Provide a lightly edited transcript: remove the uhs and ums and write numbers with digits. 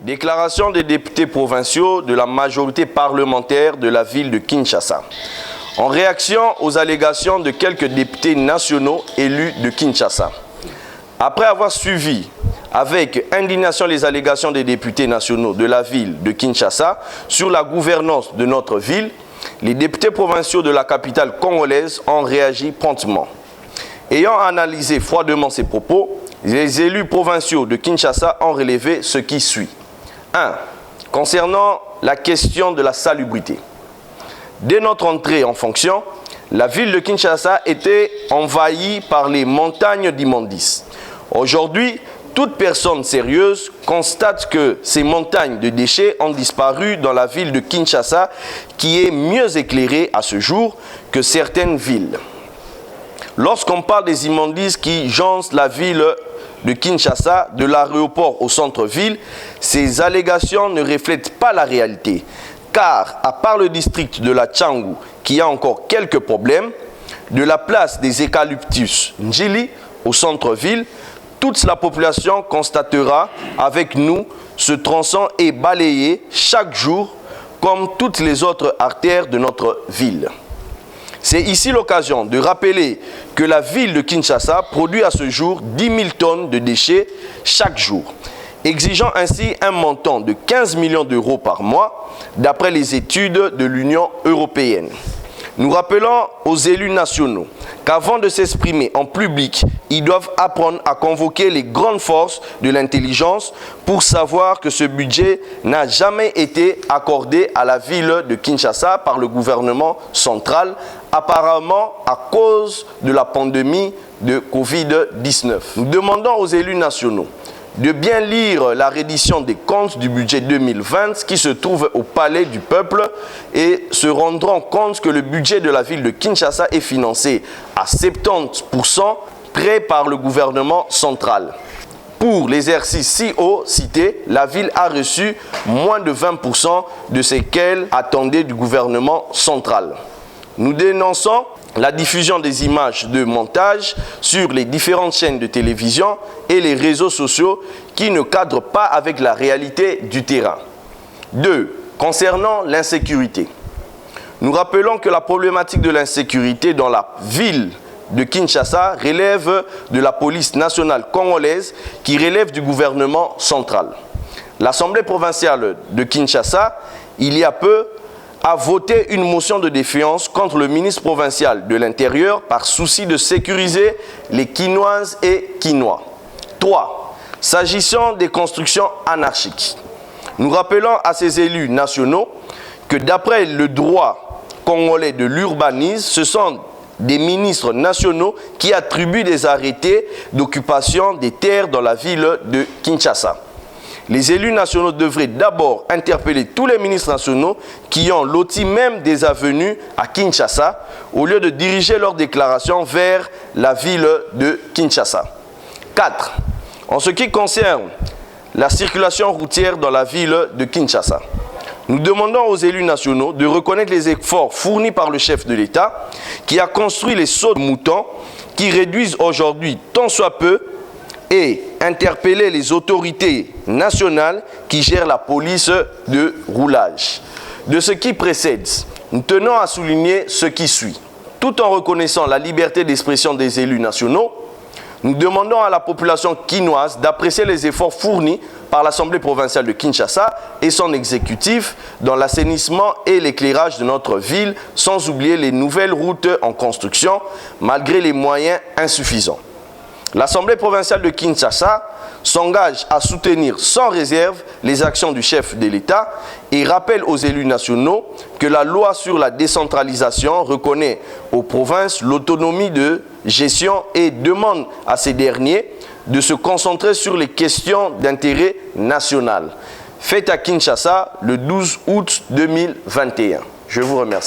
Déclaration des députés provinciaux de la majorité parlementaire de la ville de Kinshasa. En réaction aux allégations de quelques députés nationaux élus de Kinshasa. Après avoir suivi avec indignation les allégations des députés nationaux de la ville de Kinshasa sur la gouvernance de notre ville, les députés provinciaux de la capitale congolaise ont réagi promptement. Ayant analysé froidement ces propos, les élus provinciaux de Kinshasa ont relevé ce qui suit. 1. Concernant la question de la salubrité. Dès notre entrée en fonction, la ville de Kinshasa était envahie par les montagnes d'immondices. Aujourd'hui, toute personne sérieuse constate que ces montagnes de déchets ont disparu dans la ville de Kinshasa, qui est mieux éclairée à ce jour que certaines villes. Lorsqu'on parle des immondices qui jonchent la ville de Kinshasa, de l'aéroport au centre-ville, ces allégations ne reflètent pas la réalité. Car, à part le district de la Tchangou, qui a encore quelques problèmes, de la place des eucalyptus Njili au centre-ville, toute la population constatera avec nous ce tronçon est balayé chaque jour comme toutes les autres artères de notre ville. C'est ici l'occasion de rappeler que la ville de Kinshasa produit à ce jour 10 000 tonnes de déchets chaque jour, exigeant ainsi un montant de 15 millions d'euros par mois, d'après les études de l'Union européenne. Nous rappelons aux élus nationaux qu'avant de s'exprimer en public, ils doivent apprendre à convoquer les grandes forces de l'intelligence pour savoir que ce budget n'a jamais été accordé à la ville de Kinshasa par le gouvernement central, apparemment à cause de la pandémie de Covid-19. Nous demandons aux élus nationaux de bien lire la reddition des comptes du budget 2020 qui se trouve au Palais du Peuple et se rendront compte que le budget de la ville de Kinshasa est financé à 70% prêt par le gouvernement central. Pour l'exercice si haut cité, la ville a reçu moins de 20% de ce qu'elle attendait du gouvernement central. Nous dénonçons la diffusion des images de montage sur les différentes chaînes de télévision et les réseaux sociaux qui ne cadrent pas avec la réalité du terrain. 2. Concernant l'insécurité. Nous rappelons que la problématique de l'insécurité dans la ville de Kinshasa relève de la police nationale congolaise qui relève du gouvernement central. L'Assemblée provinciale de Kinshasa, il y a peu, a voté une motion de défiance contre le ministre provincial de l'Intérieur par souci de sécuriser les Kinoises et Kinois. 3. S'agissant des constructions anarchiques, nous rappelons à ces élus nationaux que d'après le droit congolais de l'urbanisme, ce sont des ministres nationaux qui attribuent des arrêtés d'occupation des terres dans la ville de Kinshasa. Les élus nationaux devraient d'abord interpeller tous les ministres nationaux qui ont loti même des avenues à Kinshasa au lieu de diriger leurs déclarations vers la ville de Kinshasa. 4. En ce qui concerne la circulation routière dans la ville de Kinshasa, nous demandons aux élus nationaux de reconnaître les efforts fournis par le chef de l'État qui a construit les sauts de moutons qui réduisent aujourd'hui tant soit peu et interpeller les autorités nationales qui gèrent la police de roulage. De ce qui précède, nous tenons à souligner ce qui suit. Tout en reconnaissant la liberté d'expression des élus nationaux, nous demandons à la population kinoise d'apprécier les efforts fournis par l'Assemblée provinciale de Kinshasa et son exécutif dans l'assainissement et l'éclairage de notre ville, sans oublier les nouvelles routes en construction, malgré les moyens insuffisants. L'Assemblée provinciale de Kinshasa s'engage à soutenir sans réserve les actions du chef de l'État et rappelle aux élus nationaux que la loi sur la décentralisation reconnaît aux provinces l'autonomie de gestion et demande à ces derniers de se concentrer sur les questions d'intérêt national. Faites à Kinshasa le 12 août 2021. Je vous remercie.